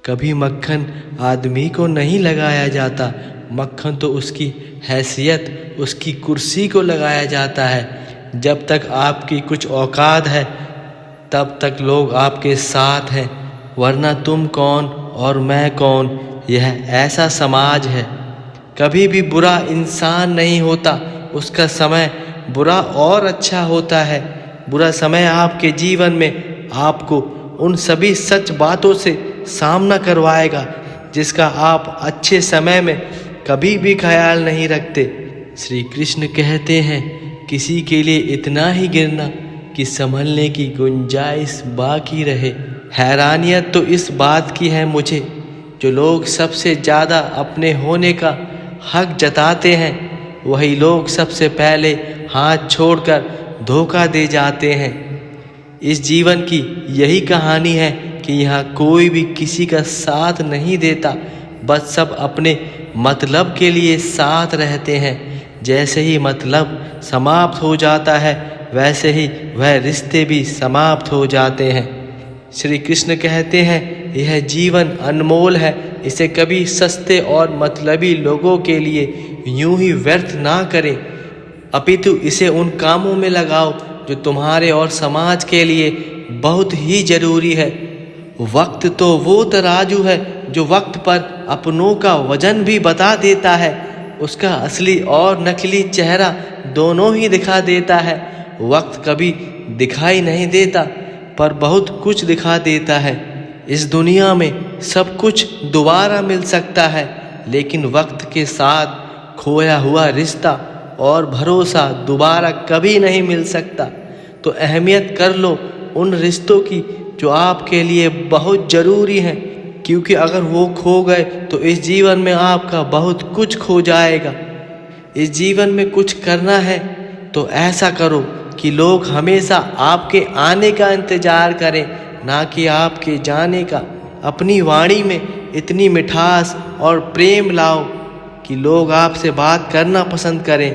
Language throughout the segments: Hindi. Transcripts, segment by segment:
कभी मक्खन आदमी को नहीं लगाया जाता, मक्खन तो उसकी हैसियत, उसकी कुर्सी को लगाया जाता है। जब तक आपकी कुछ औकात है तब तक लोग आपके साथ हैं, वरना तुम कौन और मैं कौन, यह ऐसा समाज है। कभी भी बुरा इंसान नहीं होता, उसका समय बुरा और अच्छा होता है। बुरा समय आपके जीवन में आपको उन सभी सच बातों से सामना करवाएगा जिसका आप अच्छे समय में कभी भी ख्याल नहीं रखते। श्री कृष्ण कहते हैं, किसी के लिए इतना ही गिरना कि संभलने की गुंजाइश बाकी रहे। हैरानियत तो इस बात की है मुझे, जो लोग सबसे ज़्यादा अपने होने का हक जताते हैं वही लोग सबसे पहले हाथ छोड़कर धोखा दे जाते हैं। इस जीवन की यही कहानी है कि यहाँ कोई भी किसी का साथ नहीं देता, बस सब अपने मतलब के लिए साथ रहते हैं। जैसे ही मतलब समाप्त हो जाता है वैसे ही वह रिश्ते भी समाप्त हो जाते हैं। श्री कृष्ण कहते हैं, यह जीवन अनमोल है, इसे कभी सस्ते और मतलबी लोगों के लिए यूं ही व्यर्थ ना करें, अपितु इसे उन कामों में लगाओ जो तुम्हारे और समाज के लिए बहुत ही जरूरी है। वक्त तो वो तराजू है जो वक्त पर अपनों का वजन भी बता देता है, उसका असली और नकली चेहरा दोनों ही दिखा देता है। वक्त कभी दिखाई नहीं देता पर बहुत कुछ दिखा देता है। इस दुनिया में सब कुछ दोबारा मिल सकता है, लेकिन वक्त के साथ खोया हुआ रिश्ता और भरोसा दोबारा कभी नहीं मिल सकता। तो अहमियत कर लो उन रिश्तों की जो आपके लिए बहुत ज़रूरी हैं, क्योंकि अगर वो खो गए तो इस जीवन में आपका बहुत कुछ खो जाएगा। इस जीवन में कुछ करना है तो ऐसा करो कि लोग हमेशा आपके आने का इंतज़ार करें, ना कि आपके जाने का। अपनी वाणी में इतनी मिठास और प्रेम लाओ कि लोग आपसे बात करना पसंद करें,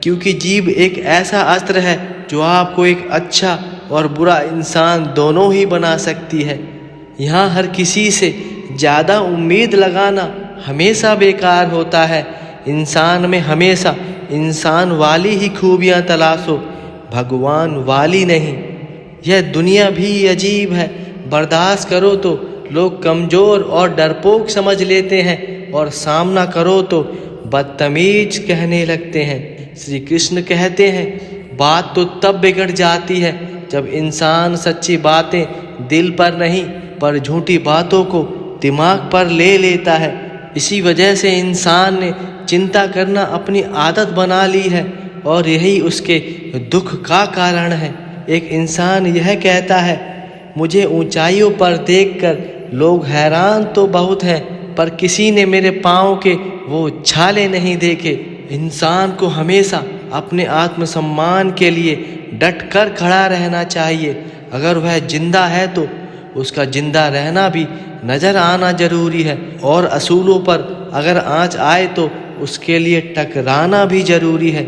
क्योंकि जीभ एक ऐसा अस्त्र है जो आपको एक अच्छा और बुरा इंसान दोनों ही बना सकती है। यहाँ हर किसी से ज़्यादा उम्मीद लगाना हमेशा बेकार होता है। इंसान में हमेशा इंसान वाली ही खूबियाँ तलाशो, भगवान वाली नहीं। यह दुनिया भी अजीब है, बर्दाश्त करो तो लोग कमज़ोर और डरपोक समझ लेते हैं, और सामना करो तो बदतमीज कहने लगते हैं। श्री कृष्ण कहते हैं, बात तो तब बिगड़ जाती है जब इंसान सच्ची बातें दिल पर नहीं पर झूठी बातों को दिमाग पर ले लेता है। इसी वजह से इंसान ने चिंता करना अपनी आदत बना ली है, और यही उसके दुख का कारण है। एक इंसान यह कहता है, मुझे ऊंचाइयों पर देखकर लोग हैरान तो बहुत हैं, पर किसी ने मेरे पाँव के वो छाले नहीं देखे। इंसान को हमेशा अपने आत्मसम्मान के लिए डट कर खड़ा रहना चाहिए। अगर वह जिंदा है तो उसका जिंदा रहना भी नज़र आना जरूरी है, और असूलों पर अगर आँच आए तो उसके लिए टकराना भी जरूरी है।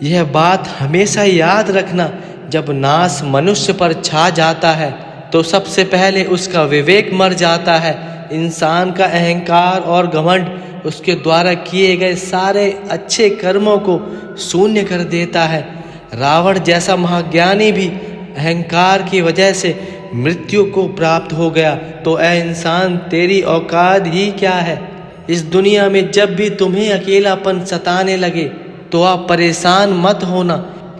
यह बात हमेशा याद रखना, जब नाश मनुष्य पर छा जाता है तो सबसे पहले उसका विवेक मर जाता है। इंसान का अहंकार और घमंड उसके द्वारा किए गए सारे अच्छे कर्मों को शून्य कर देता है। रावण जैसा महाज्ञानी भी अहंकार की वजह से मृत्यु को प्राप्त हो गया, तो ऐ इंसान तेरी औकात ही क्या है। इस दुनिया में जब भी तुम्हें अकेलापन सताने लगे तो आप परेशान मत होना,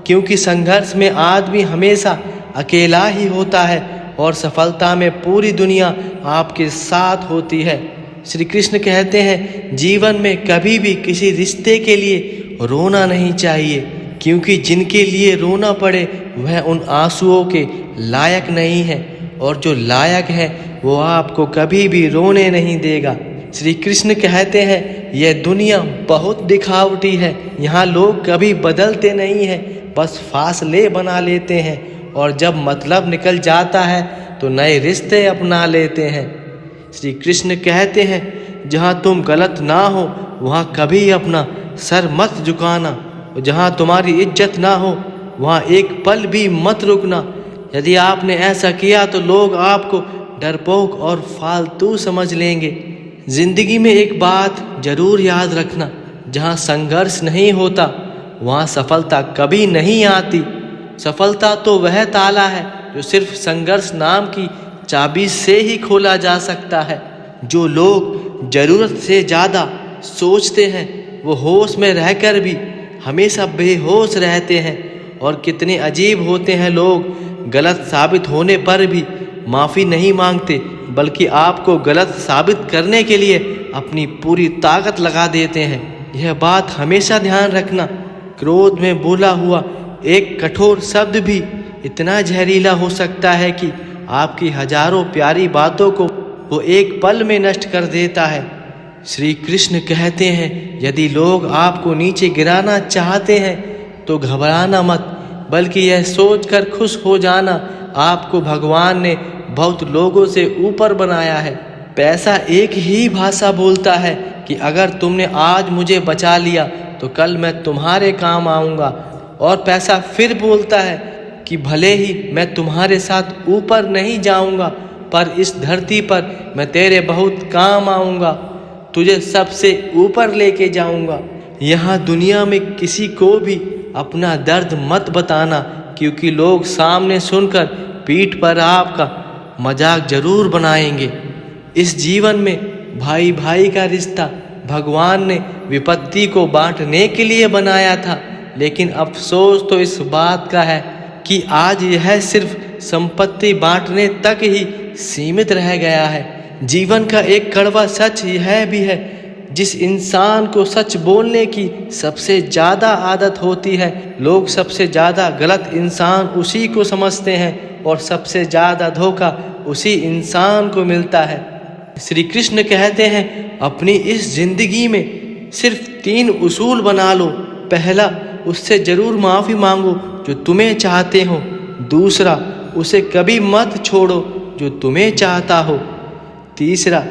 क्योंकि संघर्ष में आदमी हमेशा अकेला ही होता है, और सफलता में पूरी दुनिया आपके साथ होती है। श्री कृष्ण कहते हैं, जीवन में कभी भी किसी रिश्ते के लिए रोना नहीं चाहिए, क्योंकि जिनके लिए रोना पड़े वह उन आंसुओं के लायक नहीं है, और जो लायक है वो आपको कभी भी रोने नहीं देगा। श्री कृष्ण कहते हैं, यह दुनिया बहुत दिखावटी है, यहाँ लोग कभी बदलते नहीं हैं, बस फासले बना लेते हैं, और जब मतलब निकल जाता है तो नए रिश्ते अपना लेते हैं। श्री कृष्ण कहते हैं, जहाँ तुम गलत ना हो वहाँ कभी अपना सर मत झुकाना, और जहाँ तुम्हारी इज्जत ना हो वहाँ एक पल भी मत रुकना। यदि आपने ऐसा किया तो लोग आपको डरपोक और फालतू समझ लेंगे। जिंदगी में एक बात जरूर याद रखना, जहाँ संघर्ष नहीं होता वहाँ सफलता कभी नहीं आती। सफलता तो वह ताला है जो सिर्फ संघर्ष नाम की चाबी से ही खोला जा सकता है। जो लोग जरूरत से ज़्यादा सोचते हैं वो होश में रहकर भी हमेशा बेहोश रहते हैं। और कितने अजीब होते हैं लोग, गलत साबित होने पर भी माफ़ी नहीं मांगते, बल्कि आपको गलत साबित करने के लिए अपनी पूरी ताकत लगा देते हैं। यह बात हमेशा ध्यान रखना, क्रोध में बोला हुआ एक कठोर शब्द भी इतना जहरीला हो सकता है कि आपकी हजारों प्यारी बातों को वो एक पल में नष्ट कर देता है। श्री कृष्ण कहते हैं, यदि लोग आपको नीचे गिराना चाहते हैं तो घबराना मत, बल्कि यह सोचकर खुश हो जाना, आपको भगवान ने बहुत लोगों से ऊपर बनाया है। पैसा एक ही भाषा बोलता है कि अगर तुमने आज मुझे बचा लिया तो कल मैं तुम्हारे काम आऊँगा। और पैसा फिर बोलता है कि भले ही मैं तुम्हारे साथ ऊपर नहीं जाऊँगा, पर इस धरती पर मैं तेरे बहुत काम आऊँगा, तुझे सबसे ऊपर लेके जाऊँगा। यहाँ दुनिया में किसी को भी अपना दर्द मत बताना, क्योंकि लोग सामने सुनकर पीठ पर आपका मजाक जरूर बनाएंगे। इस जीवन में भाई भाई का रिश्ता भगवान ने विपत्ति को बांटने के लिए बनाया था, लेकिन अफसोस तो इस बात का है कि आज यह सिर्फ संपत्ति बांटने तक ही सीमित रह गया है। जीवन का एक कड़वा सच यह भी है, जिस इंसान को सच बोलने की सबसे ज़्यादा आदत होती है, लोग सबसे ज़्यादा गलत इंसान उसी को समझते हैं और सबसे ज़्यादा धोखा उसी इंसान को मिलता है। श्री कृष्ण कहते हैं, अपनी इस जिंदगी में सिर्फ 3 उसूल बना लो। पहला, उससे ज़रूर माफ़ी मांगो जो तुम्हें चाहते हो। दूसरा, उसे कभी मत छोड़ो जो तुम्हें चाहता हो। तीसरा,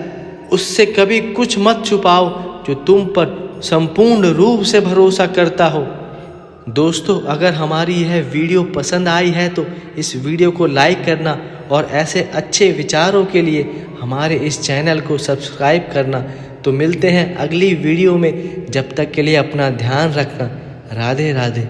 उससे कभी कुछ मत छुपाओ जो तुम पर संपूर्ण रूप से भरोसा करता हो। दोस्तों, अगर हमारी यह वीडियो पसंद आई है तो इस वीडियो को लाइक करना और ऐसे अच्छे विचारों के लिए हमारे इस चैनल को सब्सक्राइब करना। तो मिलते हैं अगली वीडियो में, जब तक के लिए अपना ध्यान रखना। राधे राधे।